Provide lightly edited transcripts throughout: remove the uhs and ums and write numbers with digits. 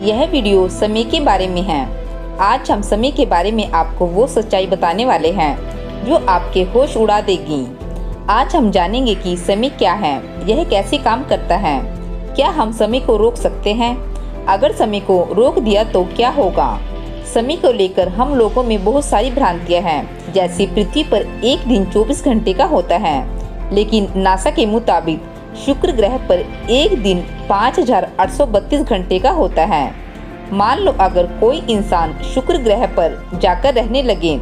यह वीडियो समय के बारे में है। आज हम समय के बारे में आपको वो सच्चाई बताने वाले हैं जो आपके होश उड़ा देगी। आज हम जानेंगे कि समय क्या है, यह कैसे काम करता है, क्या हम समय को रोक सकते हैं, अगर समय को रोक दिया तो क्या होगा। समय को लेकर हम लोगों में बहुत सारी भ्रांतियां हैं। जैसे पृथ्वी पर एक दिन 24 घंटे का होता है, लेकिन नासा के मुताबिक शुक्र ग्रह पर एक दिन 5832 घंटे का होता है। मान लो अगर कोई इंसान शुक्र ग्रह पर जाकर रहने लगे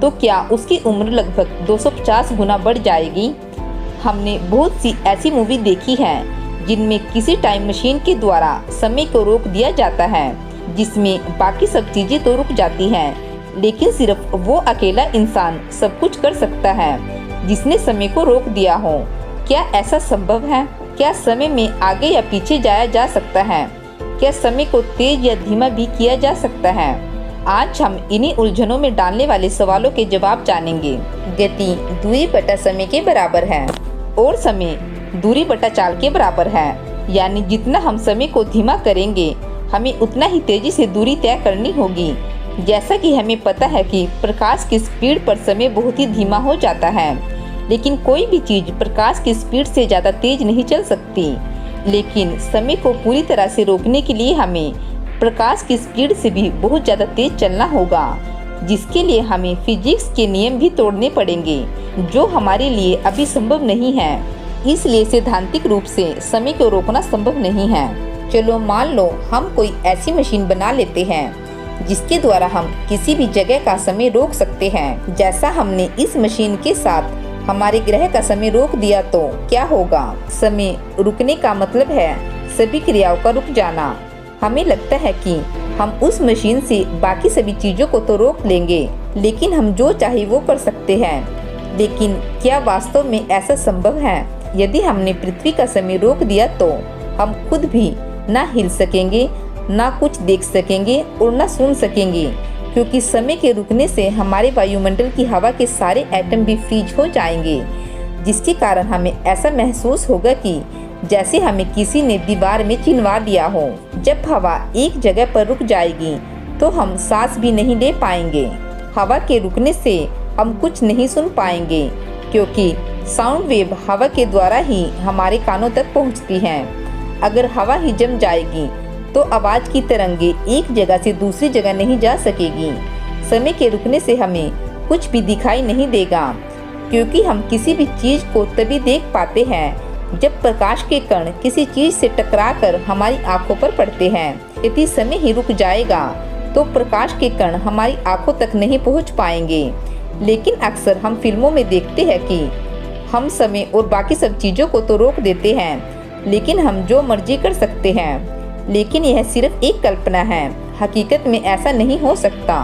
तो क्या उसकी उम्र लगभग 250 गुना बढ़ जाएगी। हमने बहुत सी ऐसी मूवी देखी है जिनमें किसी टाइम मशीन के द्वारा समय को रोक दिया जाता है, जिसमें बाकी सब चीजें तो रुक जाती हैं, लेकिन सिर्फ वो अकेला इंसान सब कुछ कर सकता है जिसने समय को रोक दिया हो। क्या ऐसा संभव है? क्या समय में आगे या पीछे जाया जा सकता है? क्या समय को तेज या धीमा भी किया जा सकता है? आज हम इन्हीं उलझनों में डालने वाले सवालों के जवाब जानेंगे। गति दूरी बटा समय के बराबर है और समय दूरी बटा चाल के बराबर है, यानी जितना हम समय को धीमा करेंगे हमें उतना ही तेजी से दूरी तय करनी होगी। जैसा कि हमें पता है कि प्रकाश की स्पीड पर समय बहुत ही धीमा हो जाता है, लेकिन कोई भी चीज प्रकाश की स्पीड से ज़्यादा तेज नहीं चल सकती। लेकिन समय को पूरी तरह से रोकने के लिए हमें प्रकाश की स्पीड से भी बहुत ज़्यादा तेज चलना होगा, जिसके लिए हमें फिजिक्स के नियम भी तोड़ने पड़ेंगे, जो हमारे लिए अभी संभव नहीं है। इसलिए सैद्धांतिक रूप से समय को रोकना संभव नहीं है। चलो मान लो हम कोई ऐसी मशीन बना लेते हैं जिसके द्वारा हम किसी भी जगह का समय रोक सकते हैं। जैसा हमने इस मशीन के साथ हमारे ग्रह का समय रोक दिया तो क्या होगा। समय रुकने का मतलब है सभी क्रियाओं का रुक जाना। हमें लगता है कि हम उस मशीन से बाकी सभी चीजों को तो रोक लेंगे, लेकिन हम जो चाहे वो कर सकते हैं। लेकिन क्या वास्तव में ऐसा संभव है? यदि हमने पृथ्वी का समय रोक दिया तो हम खुद भी ना हिल सकेंगे, ना कुछ देख सकेंगे और ना सुन सकेंगे, क्योंकि समय के रुकने से हमारे वायुमंडल की हवा के सारे एटम भी फ्रीज हो जाएंगे, जिसके कारण हमें ऐसा महसूस होगा कि जैसे हमें किसी ने दीवार में चिनवा दिया हो। जब हवा एक जगह पर रुक जाएगी तो हम सांस भी नहीं ले पाएंगे। हवा के रुकने से हम कुछ नहीं सुन पाएंगे, क्योंकि साउंड वेव हवा के द्वारा ही हमारे कानों तक पहुंचती हैं। अगर हवा ही जम जाएगी तो आवाज की तरंगे एक जगह से दूसरी जगह नहीं जा सकेगी। समय के रुकने से हमें कुछ भी दिखाई नहीं देगा, क्योंकि हम किसी भी चीज को तभी देख पाते हैं जब प्रकाश के कण किसी चीज से टकराकर हमारी आंखों पर पड़ते हैं। यदि समय ही रुक जाएगा तो प्रकाश के कण हमारी आंखों तक नहीं पहुंच पाएंगे। लेकिन अक्सर हम फिल्मों में देखते हैं कि हम समय और बाकी सब चीजों को तो रोक देते हैं, लेकिन हम जो मर्जी कर सकते हैं। लेकिन यह सिर्फ एक कल्पना है, हकीकत में ऐसा नहीं हो सकता।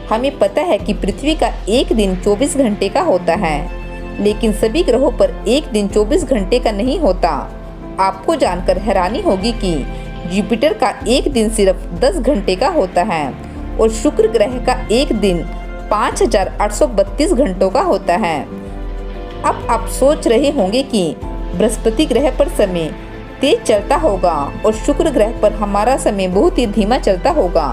हमें पता है कि पृथ्वी का एक दिन 24 घंटे का होता है, लेकिन सभी ग्रहों पर एक दिन 24 घंटे का नहीं होता। आपको जानकर हैरानी होगी कि जुपिटर का एक दिन सिर्फ 10 घंटे का होता है और शुक्र ग्रह का एक दिन 5832 घंटों का होता है। अब आप सोच रहे होंगे कि बृहस्पति ग्रह पर समय तेज चलता होगा और शुक्र ग्रह पर हमारा समय बहुत ही धीमा चलता होगा,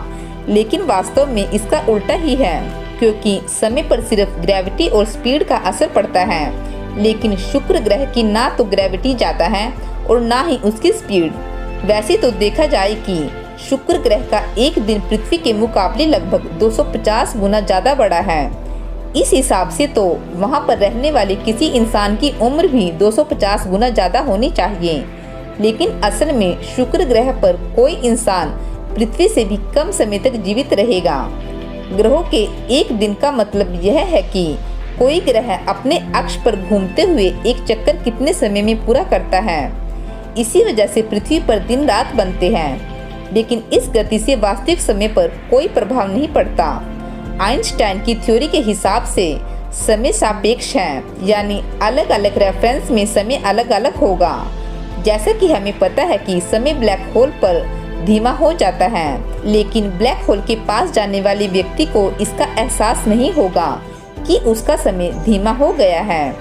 लेकिन वास्तव में इसका उल्टा ही है, क्योंकि समय पर सिर्फ ग्रेविटी और स्पीड का असर पड़ता है, लेकिन शुक्र ग्रह की ना तो ग्रेविटी ज्यादा है और ना ही उसकी स्पीड। वैसे तो देखा जाए कि शुक्र ग्रह का एक दिन पृथ्वी के मुकाबले लगभग 250 गुना ज्यादा बड़ा है। इस हिसाब से तो वहाँ पर रहने वाले किसी इंसान की उम्र भी 250 गुना ज्यादा होनी चाहिए, लेकिन असल में शुक्र ग्रह पर कोई इंसान पृथ्वी से भी कम समय तक जीवित रहेगा। ग्रहों के एक दिन का मतलब यह है कि कोई ग्रह अपने अक्ष पर घूमते हुए एक चक्कर कितने समय में पूरा करता है। इसी वजह से पृथ्वी पर दिन रात बनते हैं, लेकिन इस गति से वास्तविक समय पर कोई प्रभाव नहीं पड़ता। आइंस्टाइन की थ्योरी के हिसाब से समय सापेक्ष है, यानी अलग अलग रेफरेंस में समय अलग अलग होगा। जैसा कि हमें पता है कि समय ब्लैक होल पर धीमा हो जाता है, लेकिन ब्लैक होल के पास जाने वाले व्यक्ति को इसका एहसास नहीं होगा कि उसका समय धीमा हो गया है,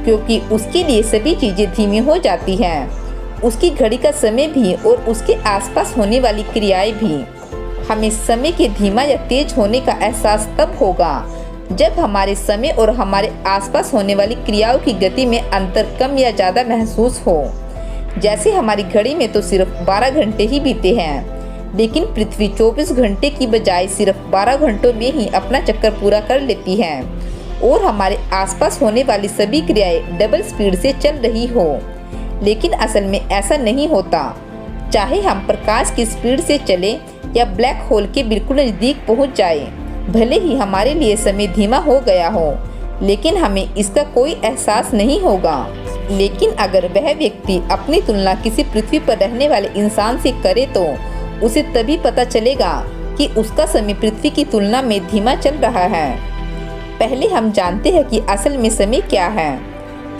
क्योंकि उसके लिए सभी चीजें धीमी हो जाती हैं। उसकी घड़ी का समय भी और उसके आसपास होने वाली क्रियाएं भी। हमें समय के धीमा या तेज होने का एहसास तब होगा जब हमारे समय और हमारे आसपास होने वाली क्रियाओं की गति में अंतर कम या ज़्यादा महसूस हो। जैसे हमारी घड़ी में तो सिर्फ 12 घंटे ही बीते हैं, लेकिन पृथ्वी 24 घंटे की बजाय सिर्फ 12 घंटों में ही अपना चक्कर पूरा कर लेती है और हमारे आसपास होने वाली सभी क्रियाएं डबल स्पीड से चल रही हो। लेकिन असल में ऐसा नहीं होता। चाहे हम प्रकाश की स्पीड से चले या ब्लैक होल के बिल्कुल नज़दीक पहुंच जाए, भले ही हमारे लिए समय धीमा हो गया हो, लेकिन हमें इसका कोई एहसास नहीं होगा। लेकिन अगर वह व्यक्ति अपनी तुलना किसी पृथ्वी पर रहने वाले इंसान से करे तो उसे तभी पता चलेगा कि उसका समय पृथ्वी की तुलना में धीमा चल रहा है। पहले हम जानते हैं कि असल में समय क्या है।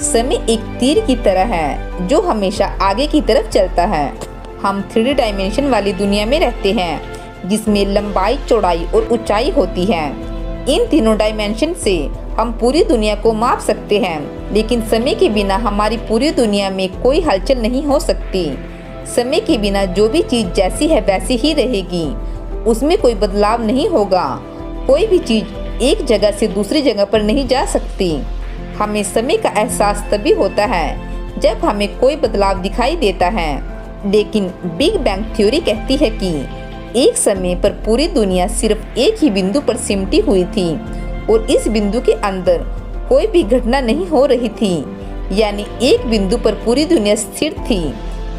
समय एक तीर की तरह है जो हमेशा आगे की तरफ चलता है। हम 3D डायमेंशन वाली दुनिया में रहते हैं जिसमें लंबाई, चौड़ाई और ऊंचाई होती है। इन तीनों डायमेंशन से हम पूरी दुनिया को माप सकते हैं, लेकिन समय के बिना हमारी पूरी दुनिया में कोई हलचल नहीं हो सकती। समय के बिना जो भी चीज़ जैसी है वैसी ही रहेगी, उसमें कोई बदलाव नहीं होगा। कोई भी चीज़ एक जगह से दूसरी जगह पर नहीं जा सकती। हमें समय का एहसास तभी होता है जब हमें कोई बदलाव दिखाई देता है। लेकिन बिग बैंग थ्योरी कहती है कि एक समय पर पूरी दुनिया सिर्फ एक ही बिंदु पर सिमटी हुई थी और इस बिंदु के अंदर कोई भी घटना नहीं हो रही थी, यानी एक बिंदु पर पूरी दुनिया स्थिर थी।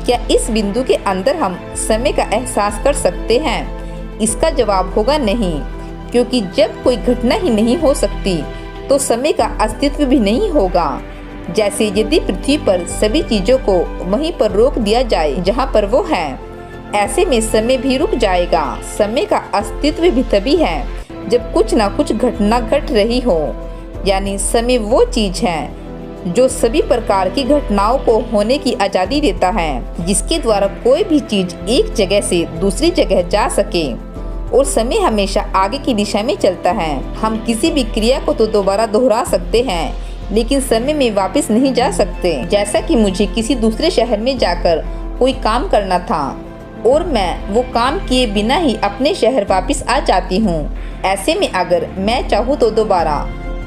क्या इस बिंदु के अंदर हम समय का एहसास कर सकते हैं? इसका जवाब होगा नहीं, क्योंकि जब कोई घटना ही नहीं हो सकती तो समय का अस्तित्व भी नहीं होगा। जैसे यदि पृथ्वी पर सभी चीजों को वहीं पर रोक दिया जाए जहां पर वो है, ऐसे में समय भी रुक जाएगा। समय का अस्तित्व भी तभी है जब कुछ ना कुछ घटना घट रही हो, यानी समय वो चीज है जो सभी प्रकार की घटनाओं को होने की आज़ादी देता है, जिसके द्वारा कोई भी चीज एक जगह से दूसरी जगह जा सके। और समय हमेशा आगे की दिशा में चलता है। हम किसी भी क्रिया को तो दोबारा दोहरा सकते हैं, लेकिन समय में वापस नहीं जा सकते। जैसा कि मुझे किसी दूसरे शहर में जाकर कोई काम करना था और मैं वो काम किए बिना ही अपने शहर वापस आ जाती हूँ। ऐसे में अगर मैं चाहूँ तो दोबारा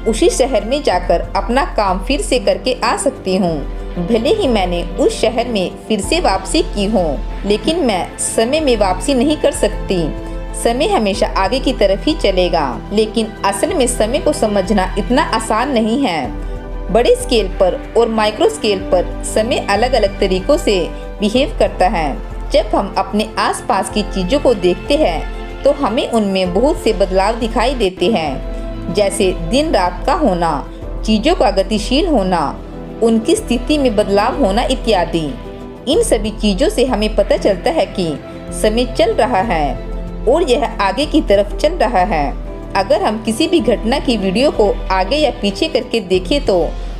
उसी शहर में जाकर अपना काम फिर से करके आ सकती हूँ, भले ही मैंने उस शहर में फिर से वापसी की हो। लेकिन मैं समय में वापसी नहीं कर सकती। समय हमेशा आगे की तरफ ही चलेगा। लेकिन असल में समय को समझना इतना आसान नहीं है। बड़े स्केल पर और माइक्रो स्केल पर समय अलग अलग तरीकों से बिहेव करता है। जब हम अपने आसपास की चीज़ों को देखते हैं तो हमें उनमें बहुत से बदलाव दिखाई देते हैं, जैसे दिन रात का होना, चीज़ों का गतिशील होना, उनकी स्थिति में बदलाव होना इत्यादि। इन सभी चीज़ों से हमें पता चलता है कि समय चल रहा है और यह आगे की तरफ चल रहा है। अगर हम किसी भी घटना की वीडियो को आगे या पीछे करके देखें तो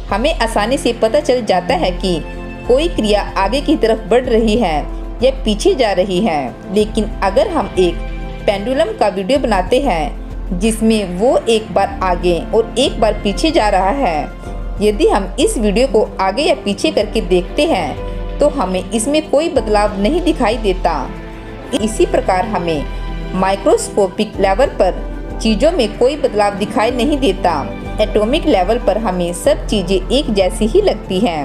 हमें आसानी से पता चल जाता है कि कोई क्रिया आगे की तरफ बढ़ रही है या पीछे जा रही है। लेकिन अगर हम एक पेंडुलम का वीडियो बनाते हैं जिसमें वो एक बार आगे और एक बार पीछे जा रहा है, यदि हम इस वीडियो को आगे या पीछे करके देखते हैं तो हमें इसमें कोई बदलाव नहीं दिखाई देता। इसी प्रकार हमें माइक्रोस्कोपिक लेवल पर चीज़ों में कोई बदलाव दिखाई नहीं देता। एटॉमिक लेवल पर हमें सब चीज़ें एक जैसी ही लगती हैं।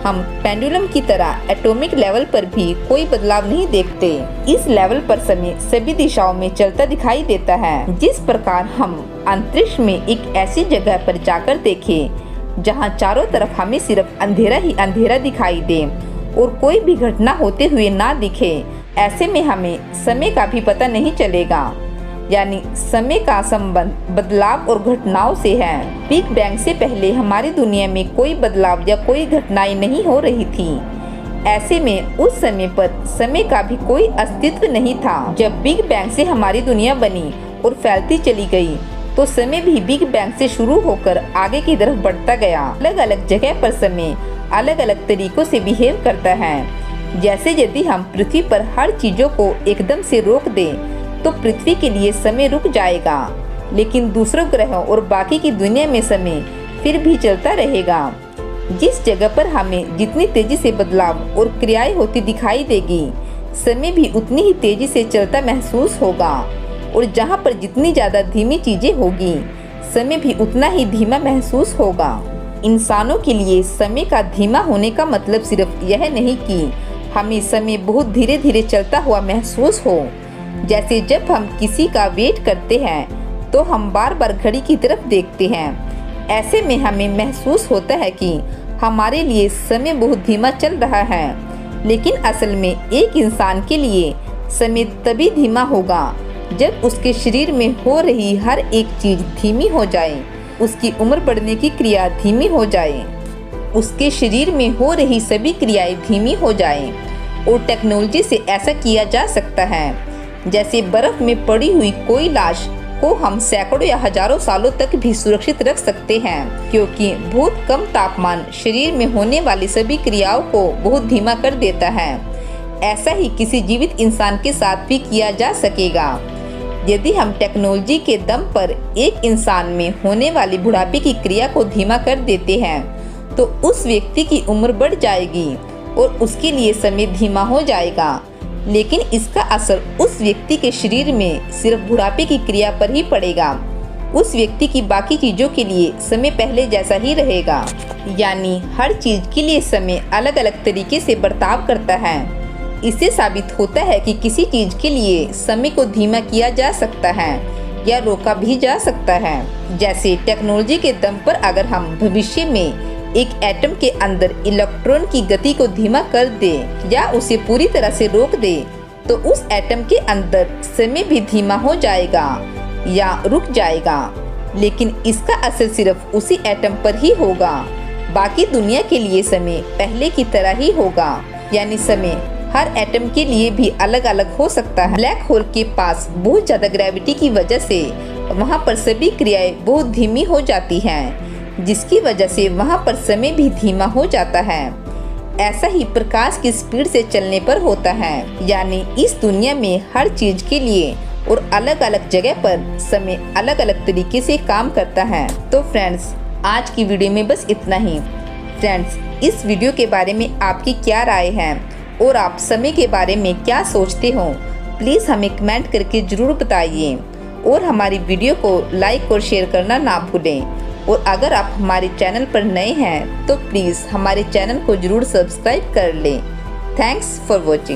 हम पेंडुलम की तरह एटॉमिक लेवल पर भी कोई बदलाव नहीं देखते। इस लेवल पर समय सभी दिशाओं में चलता दिखाई देता है। जिस प्रकार हम अंतरिक्ष में एक ऐसी जगह पर जाकर देखें जहां चारों तरफ हमें सिर्फ अंधेरा ही अंधेरा दिखाई दे और कोई भी घटना होते हुए ना दिखे, ऐसे में हमें समय का भी पता नहीं चलेगा। यानी समय का संबंध बदलाव और घटनाओं से है। बिग बैंग से पहले हमारी दुनिया में कोई बदलाव या कोई घटनाएं नहीं हो रही थी। ऐसे में उस समय पर समय का भी कोई अस्तित्व नहीं था। जब बिग बैंग से हमारी दुनिया बनी और फैलती चली गई तो समय भी बिग बैंग से शुरू होकर आगे की तरफ बढ़ता गया। अलग अलग जगह पर समय अलग अलग तरीकों से बिहेव करता है। जैसे यदि हम पृथ्वी पर हर चीजों को एकदम से रोक दें तो पृथ्वी के लिए समय रुक जाएगा, लेकिन दूसरों ग्रहों और बाकी की दुनिया में समय फिर भी चलता रहेगा। जिस जगह पर हमें जितनी तेजी से बदलाव और क्रियाएं होती दिखाई देगी, समय भी उतनी ही तेजी से चलता महसूस होगा। और जहाँ पर जितनी ज़्यादा धीमी चीजें होगी, समय भी उतना ही धीमा महसूस होगा। इंसानों के लिए समय का धीमा होने का मतलब सिर्फ यह नहीं कि हमें समय बहुत धीरे धीरे चलता हुआ महसूस हो। जैसे जब हम किसी का वेट करते हैं तो हम बार बार घड़ी की तरफ देखते हैं। ऐसे में हमें महसूस होता है कि हमारे लिए समय बहुत धीमा चल रहा है। लेकिन असल में एक इंसान के लिए समय तभी धीमा होगा जब उसके शरीर में हो रही हर एक चीज धीमी हो जाए, उसकी उम्र बढ़ने की क्रिया धीमी हो जाए, उसके शरीर में हो रही सभी क्रियाएं धीमी हो जाए। और टेक्नोलॉजी से ऐसा किया जा सकता है। जैसे बर्फ में पड़ी हुई कोई लाश को हम सैकड़ों या हजारों सालों तक भी सुरक्षित रख सकते हैं, क्योंकि बहुत कम तापमान शरीर में होने वाली सभी क्रियाओं को बहुत धीमा कर देता है। ऐसा ही किसी जीवित इंसान के साथ भी किया जा सकेगा। यदि हम टेक्नोलॉजी के दम पर एक इंसान में होने वाली बुढ़ापे की क्रिया को धीमा कर देते हैं, तो उस व्यक्ति की उम्र बढ़ जाएगी और उसके लिए समय धीमा हो जाएगा। लेकिन इसका असर उस व्यक्ति के शरीर में सिर्फ बुढ़ापे की क्रिया पर ही पड़ेगा। उस व्यक्ति की बाकी चीजों के लिए समय पहले जैसा ही रहेगा। यानी हर चीज के लिए समय अलग अलग तरीके से बर्ताव करता है। इससे साबित होता है कि किसी चीज के लिए समय को धीमा किया जा सकता है या रोका भी जा सकता है। जैसे टेक्नोलॉजी के दम पर अगर हम भविष्य में एक एटम के अंदर इलेक्ट्रॉन की गति को धीमा कर दे या उसे पूरी तरह से रोक दे, तो उस एटम के अंदर समय भी धीमा हो जाएगा या रुक जाएगा। लेकिन इसका असर सिर्फ उसी एटम पर ही होगा। बाकी दुनिया के लिए समय पहले की तरह ही होगा। यानी समय हर एटम के लिए भी अलग अलग हो सकता है। ब्लैक होल के पास बहुत ज्यादा ग्रेविटी की वजह से वहाँ पर सभी क्रियाएं बहुत धीमी हो जाती हैं, जिसकी वजह से वहाँ पर समय भी धीमा हो जाता है। ऐसा ही प्रकाश की स्पीड से चलने पर होता है। यानी इस दुनिया में हर चीज के लिए और अलग अलग जगह पर समय अलग अलग तरीके से काम करता है। तो फ्रेंड्स, आज की वीडियो में बस इतना ही। फ्रेंड्स, इस वीडियो के बारे में आपकी क्या राय है और आप समय के बारे में क्या सोचते हो, प्लीज़ हमें कमेंट करके ज़रूर बताइए। और हमारी वीडियो को लाइक और शेयर करना ना भूलें। और अगर आप हमारे चैनल पर नए हैं तो प्लीज़ हमारे चैनल को ज़रूर सब्सक्राइब कर लें। Thanks for watching.